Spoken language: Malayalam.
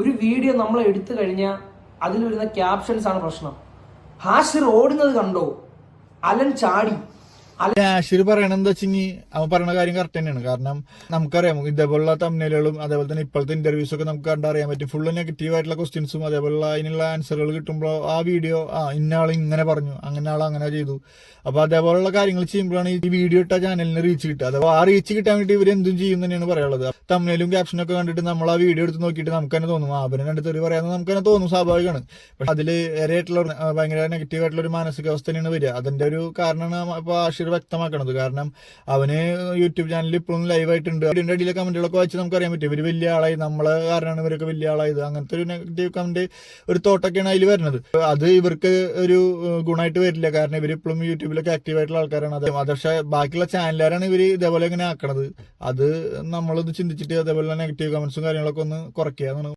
ഒരു വീഡിയോ നമ്മൾ എടുത്തു കഴിഞ്ഞാൽ അതിൽ വരുന്ന ക്യാപ്ഷൻസ് ആണ് പ്രശ്നം. ഹാഷിർ ഓടുന്നത് കണ്ടോ, അലൻ ചാടി. ഹാഷിർ പറയണത് എന്താ വെച്ചെങ്കിൽ അവൻ പറയുന്ന കാര്യം കറക്റ്റ് തന്നെയാണ്. കാരണം നമുക്കറിയാം ഇതേപോലുള്ള തമ്മിലുകളും അതേപോലെ തന്നെ ഇപ്പോഴത്തെ ഇന്റർവ്യൂസ് ഒക്കെ നമുക്ക് കണ്ടറിയാൻ പറ്റും. ഫുള്ള് നെഗറ്റീവ് ആയിട്ടുള്ള ക്വസ്റ്റ്യൻസും അതേപോലുള്ള അതിനുള്ള ആൻസറുകൾ കിട്ടുമ്പോൾ ആ വീഡിയോ ഇന്ന ആൾ ഇങ്ങനെ പറഞ്ഞു, അങ്ങനെ ആൾ അങ്ങനെ ചെയ്തു. അപ്പൊ അതേപോലുള്ള കാര്യങ്ങൾ ചെയ്യുമ്പോഴാണ് ഈ വീഡിയോ ഇട്ട ചാനലിന് റീച്ച് കിട്ടുക. അഥവാ ആ റീച്ച് കിട്ടാൻ വേണ്ടി ഇവർ എന്തും ചെയ്യും തന്നെയാണ് പറയാനുള്ളത്. തമ്മിലും ക്യാപ്ഷനും ഒക്കെ കണ്ടിട്ട് നമ്മൾ ആ വീഡിയോ എടുത്ത് നോക്കിയിട്ട് നമുക്ക് തന്നെ തോന്നും അവരെ കണ്ട് തെറി പറയാമെന്ന് നമുക്ക് തന്നെ തോന്നും, സ്വാഭാവികമാണ്. പക്ഷെ അതിൽ ഏറെയായിട്ടുള്ള ഭയങ്കര നെഗറ്റീവ് ആയിട്ടുള്ള ഒരു മാനസികാവസ്ഥ തന്നെയാണ് വരിക. അതിന്റെ ഒരു കാരണമാണ് ഇപ്പൊ ഹാഷിർ വ്യക്തമാക്കണത്. കാരണം അവന് യൂട്യൂബ് ചാനലിൽ ഇപ്പോഴും ലൈവ് ആയിട്ടുണ്ട്. ഇതിന്റെ അടിയിലെ കമന്റുകളൊക്കെ വായിച്ച് നമുക്ക് അറിയാൻ പറ്റും ഇവര് വലിയ ആളായി, നമ്മളെ കാരണമാണ് ഇവരൊക്കെ വലിയ ആളായത്. അങ്ങനത്തെ ഒരു നെഗറ്റീവ് കമന്റ് ഒരു തോട്ടൊക്കെയാണ് അതിൽ വരുന്നത്. അത് ഇവർക്ക് ഒരു ഗുണമായിട്ട് വരില്ല. കാരണം ഇവർ ഇപ്പോഴും യൂട്യൂബിലൊക്കെ ആക്റ്റീവ് ആയിട്ടുള്ള ആൾക്കാരാണ്. അത് പക്ഷേ ബാക്കിയുള്ള ചാനലുകാരാണ് ഇവർ ഇതേപോലെ ഇങ്ങനെ ആക്കണത്. അത് നമ്മളൊന്ന് ചിന്തിച്ചിട്ട് അതേപോലെ നെഗറ്റീവ് കമന്റ്സും കാര്യങ്ങളൊക്കെ ഒന്ന് കുറയ്ക്കുക എന്നാണ്.